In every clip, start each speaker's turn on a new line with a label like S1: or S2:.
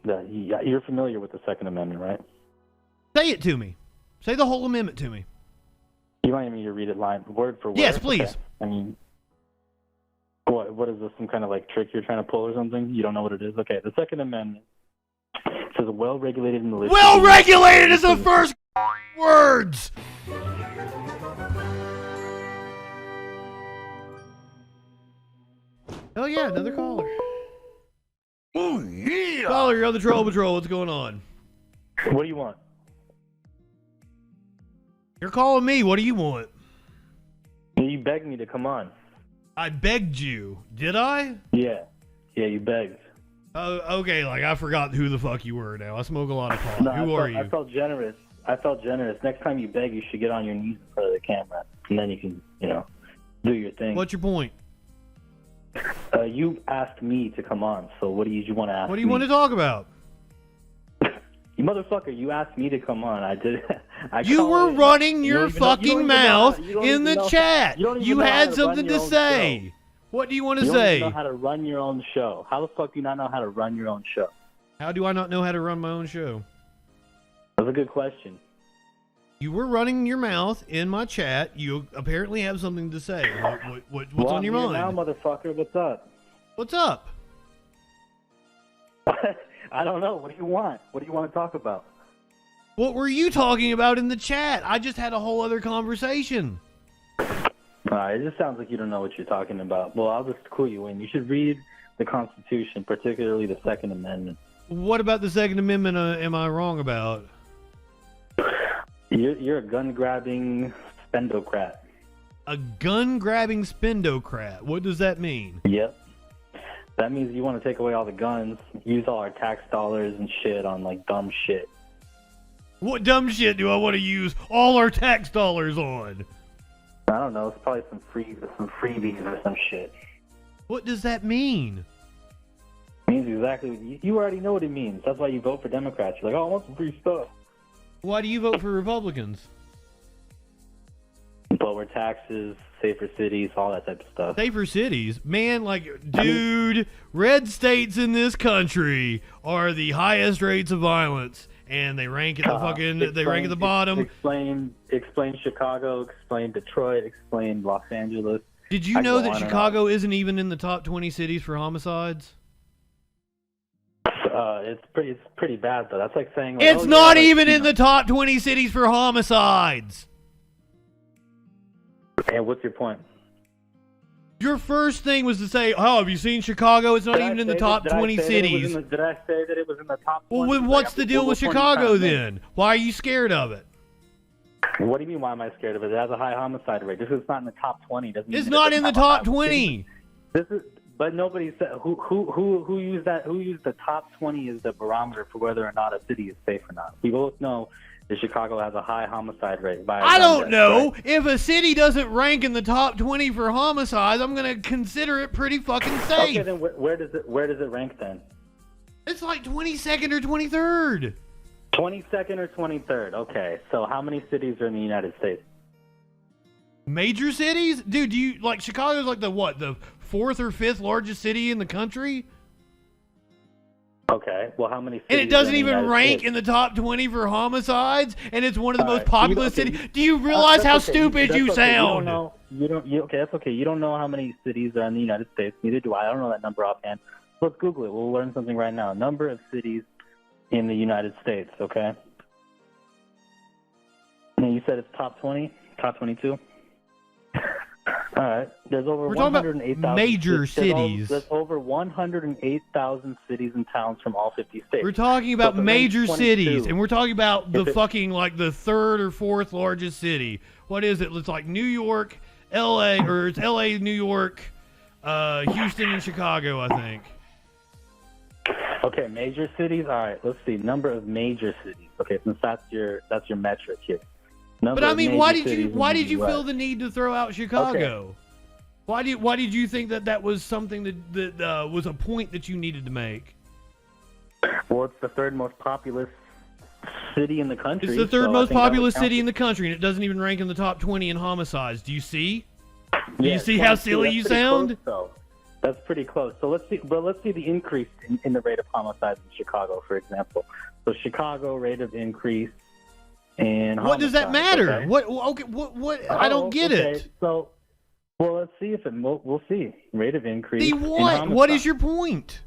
S1: You're familiar with the Second Amendment, right?
S2: Say it to me. Say the whole amendment to me.
S1: You want me to read it word for word?
S2: Yes, please.
S1: Okay. I mean, what is this, some kind of like trick you're trying to pull or something? You don't know what it is? Okay, the Second Amendment says a well-regulated militia...
S2: Well-regulated is the first words! Oh yeah, another caller.
S3: Oh yeah!
S2: Caller, you're on the Troll Patrol. What's going on?
S1: What do you want?
S2: You're calling me. What do you want?
S1: You begged me to come on. I
S2: begged you. Did I?
S1: Yeah. Yeah, you begged.
S2: Oh, okay. Like, I forgot who the fuck you were now. I smoke a lot of pot.
S1: No,
S2: who are you?
S1: I felt generous. Next time you beg, you should get on your knees in front of the camera. And then you can, do your thing.
S2: What's your point?
S1: You asked me to come on, so what do you want to ask me?
S2: What do you want to talk about?
S1: You motherfucker, you asked me to come on. I did.
S2: You were running your fucking mouth in the chat. You had something to say. What do you want to say?
S1: You don't know how to run your own show. How the fuck do you not know how to run your own show?
S2: How do I not know how to run my own show?
S1: That's a good question.
S2: You were running your mouth in my chat. You apparently have something to say. What's on your mind?
S1: Now, motherfucker, what's up?
S2: What's up?
S1: I don't know. What do you want? What do you want to talk about?
S2: What were you talking about in the chat? I just had a whole other conversation.
S1: It just sounds like you don't know what you're talking about. Well, I'll just clue you in. You should read the Constitution, particularly the Second Amendment.
S2: What about the Second Amendment am I wrong about?
S1: You're a gun-grabbing spendocrat.
S2: A gun-grabbing spendocrat? What does that mean?
S1: Yep. That means you want to take away all the guns, use all our tax dollars and shit on, like, dumb shit.
S2: What dumb shit do I want to use all our tax dollars on?
S1: I don't know. It's probably some freebies or some shit.
S2: What does that mean?
S1: It means exactly... You already know what it means. That's why you vote for Democrats. You're like, oh, I want some free stuff.
S2: Why do you vote for Republicans?
S1: Lower taxes, safer cities, all that type of stuff.
S2: Safer cities? Man, like, dude, red states in this country are the highest rates of violence, and they rank at the rank at the bottom.
S1: Explain Chicago, explain Detroit, explain Los Angeles.
S2: Did you know that Chicago isn't even in the top 20 cities for homicides?
S1: It's pretty bad though. That's like saying
S2: it's not even in the top 20 cities for homicides.
S1: And what's your point?
S2: Your first thing was to say, "Oh, have you seen Chicago? It's not even in the top 20 cities."
S1: Did I say that it was in the top 20?
S2: Well, what's the deal with Chicago then? Why are you scared of it?
S1: What do you mean? Why am I scared of it? It has a high homicide rate. Just because it's not in the top 20 doesn't mean
S2: it's not in the top 20.
S1: But nobody said who used that. Who used the top 20 as the barometer for whether or not a city is safe or not. We both know that Chicago has a high homicide rate.
S2: I don't know. Right? If a city doesn't rank in the top 20 for homicides, I'm gonna consider it pretty fucking safe.
S1: Okay, then where does it rank then?
S2: It's like 22nd or 23rd.
S1: 22nd or 23rd. Okay, so how many cities are in the United States?
S2: Major cities, dude. Do you like Chicago's like the 4th or 5th largest city in the country?
S1: Okay, well, how many cities?
S2: And it doesn't even rank in the top 20 for homicides, and it's one of the most populous cities. Do you realize how stupid you sound?
S1: Okay, that's okay. You don't know how many cities are in the United States. Neither do I. I don't know that number offhand. Let's Google it. We'll learn something right now. Number of cities in the United States, okay? And you said it's top 20? Top 22? All right. There's over 108,000
S2: major cities.
S1: There's over 108,000 cities and towns from all 50 states.
S2: We're talking about major cities, and we're talking about the fucking like the 3rd or 4th largest city. What is it? It's like New York, L.A., or it's L.A., New York, Houston, and Chicago, I think.
S1: Okay, major cities. All right. Let's see. Number of major cities. Okay, since that's your metric here.
S2: But I mean, why did you feel the need to throw out Chicago? Okay. Why did you think that was something that was a point that you needed to make?
S1: Well, it's the 3rd most populous city in the country.
S2: It's the 3rd most populous city in the country, and it doesn't even rank in the top 20 in homicides. Do you see? Do you see how silly you sound?
S1: That's pretty close. So let's see the increase in the rate of homicides in Chicago, for example. So Chicago rate of increase in homicides.
S2: What does that matter?
S1: Okay?
S2: What? Okay. What? I don't get it.
S1: So, well, let's see if we'll see rate of increase.
S2: The what? What is your point?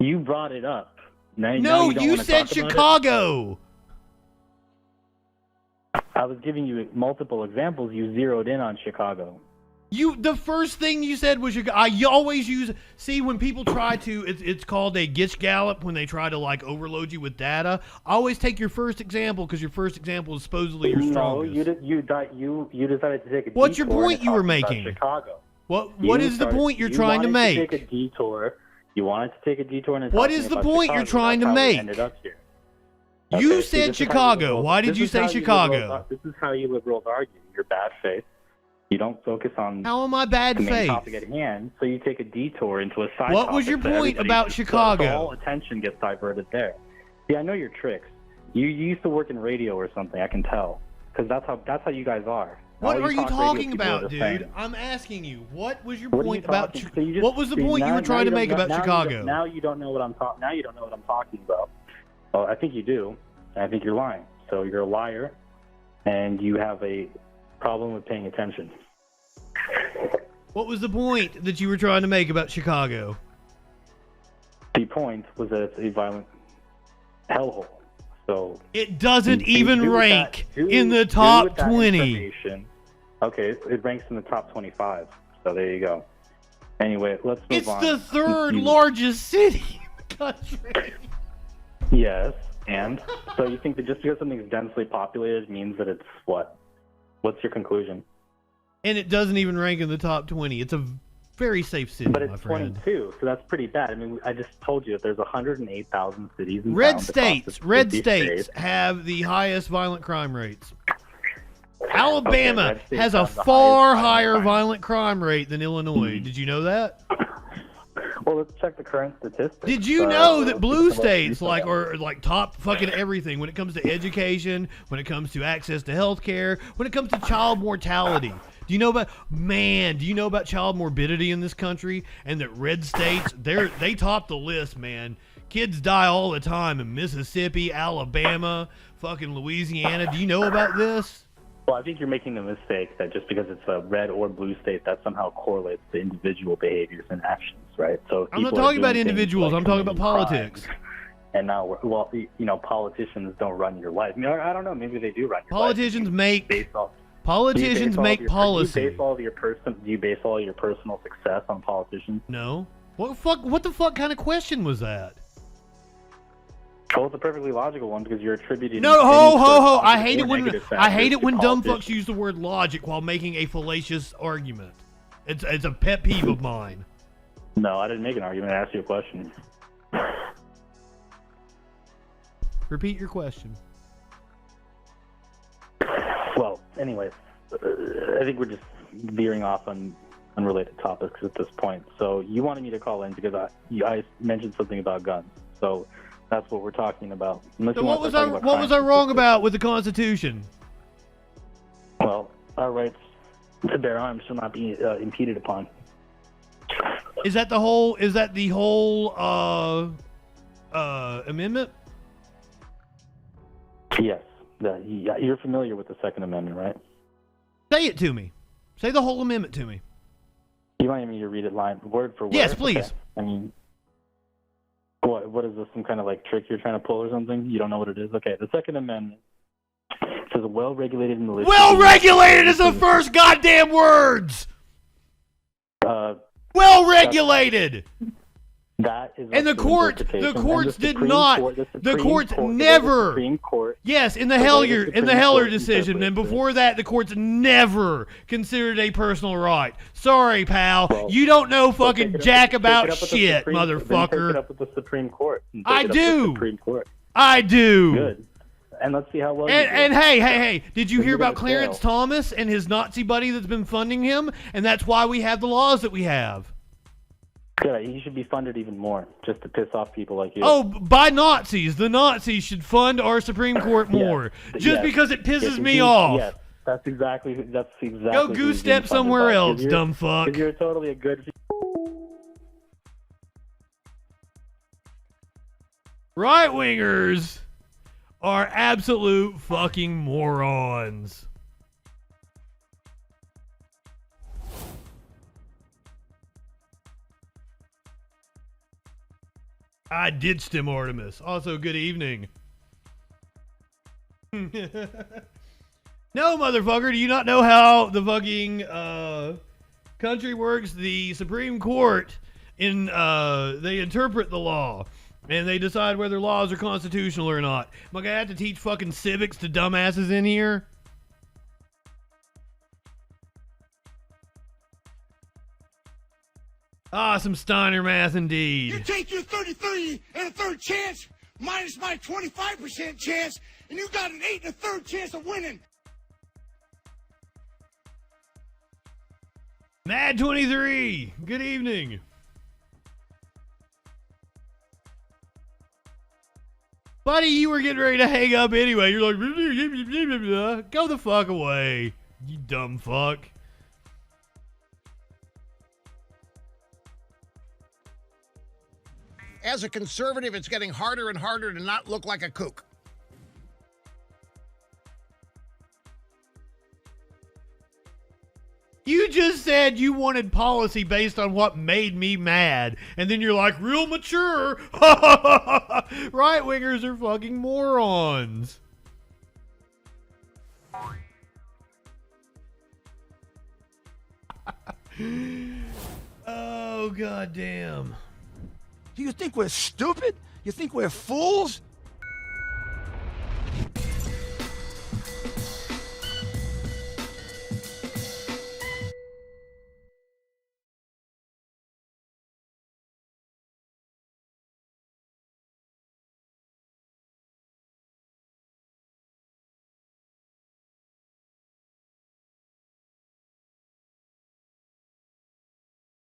S1: You brought it up. Now
S2: you said Chicago.
S1: I was giving you multiple examples. You zeroed in on Chicago.
S2: The first thing you said was you always use. See, when people try to, it's called a Gitch Gallop when they try to like overload you with data. I always take your first example because your first example is supposedly your strongest.
S1: No, you decided to take a.
S2: What's your
S1: detour
S2: point you were making?
S1: Chicago.
S2: What is the point you're trying to make?
S1: You wanted to take a detour. You wanted to take a detour. And
S2: what is the point you're trying to make?
S1: Ended up here.
S2: You said Chicago. Why did you say Chicago?
S1: This is how you liberals argue. You're bad faith. You don't focus on
S2: how am I bad
S1: the main
S2: faith?
S1: topic at hand, so you take a detour into a side
S2: What was your point about Chicago?
S1: So all attention gets diverted there. See, I know your tricks. You used to work in radio or something. I can tell, because that's how you guys are.
S2: What are you talking about, dude? I'm asking you. What was your point about? What was the point you were trying to make about Chicago?
S1: Now you don't know what I'm talking. Now you don't know what I'm talking about. Well, I think you do. I think you're lying. So you're a liar, and you have a problem with paying attention.
S2: What was the point that you were trying to make about Chicago?
S1: The point was that it's a violent hellhole. So
S2: it doesn't even rank in the top 20.
S1: Okay, it ranks in the top 25. So there you go. Anyway, let's move on.
S2: It's the third largest city in the country.
S1: Yes, and so you think that just because something's densely populated means that it's what? What's your conclusion?
S2: And it doesn't even rank in the top 20. It's a very safe city,
S1: but it's
S2: my friend.
S1: 22, so that's pretty bad. I mean, I just told you that there's 108,000 cities and
S2: red states have the highest violent crime rates. Alabama has a far higher violent crime rate than Illinois. Did you know that?
S1: Well, let's check the current statistics.
S2: Did you know that blue states are top fucking everything when it comes to education, when it comes to access to health care, when it comes to child mortality? Do you know about child morbidity in this country? And that red states, they top the list, man. Kids die all the time in Mississippi, Alabama, fucking Louisiana. Do you know about this?
S1: Well, I think you're making the mistake that just because it's a red or blue state, that somehow correlates to individual behaviors and actions, right? So
S2: I'm not talking about individuals. I'm talking about politics.
S1: And now, politicians don't run your life. I mean, I don't know. Maybe they do run your
S2: politicians
S1: life.
S2: Politicians make policy.
S1: Do you base all your personal success on politicians?
S2: No. What the fuck kind of question was that?
S1: Well, it's a perfectly logical one because you're attributing.
S2: No, ho. I hate it when dumb fucks use the word logic while making a fallacious argument. It's a pet peeve of mine.
S1: No, I didn't make an argument. I asked you a question.
S2: Repeat your question.
S1: Well, anyways, I think we're just veering off on unrelated topics at this point. So you wanted me to call in because I mentioned something about guns. So that's what we're talking about.
S2: So what was I wrong about with the Constitution?
S1: Well, our rights to bear arms shall not be impeded upon.
S2: Is that the whole amendment?
S1: Yes. You're familiar with the Second Amendment, right?
S2: Say it to me. Say the whole amendment to me.
S1: You want me to read it word for word?
S2: Yes, please.
S1: Okay. I mean, what is this, some kind of trick you're trying to pull or something? You don't know what it is? Okay, the Second Amendment says a well-regulated militia...
S2: Well-regulated is the first goddamn words! Well-regulated!
S1: That is...
S2: And the courts never... Yes, in the Heller decision, and before that, the courts never considered it a personal right. Sorry, pal. Well, you don't know fucking jack about shit, motherfucker.
S1: Take it up with the Supreme Court.
S2: I do. I do.
S1: Good. And let's see how well
S2: and hey, did you hear about Clarence Thomas and his Nazi buddy that's been funding him? And that's why we have the laws that we have.
S1: Yeah, he should be funded even more, just to piss off people like you.
S2: Oh, by Nazis. The Nazis should fund our Supreme Court more, because it pisses me off.
S1: Yes, that's exactly.
S2: Go goose step somewhere else, dumb fuck.
S1: Because you're totally a good...
S2: Right-wingers are absolute fucking morons. I ditched him, Artemis. Also, good evening. No, motherfucker, do you not know how the fucking country works? The Supreme Court, they interpret the law, and they decide whether laws are constitutional or not. Am I gonna have to teach fucking civics to dumbasses in here? Ah, some Steiner math indeed.
S3: You take your 33 and a third chance, minus my 25% chance, and you got an 8 and a third chance of winning.
S2: Mad 23, good evening. Buddy, you were getting ready to hang up anyway. You're like, go the fuck away, you dumb fuck.
S4: As a conservative, it's getting harder and harder to not look like a kook.
S2: You just said you wanted policy based on what made me mad, and then you're like, real mature. Right-wingers are fucking morons. Oh, goddamn.
S3: Do you think we're stupid? You think we're fools?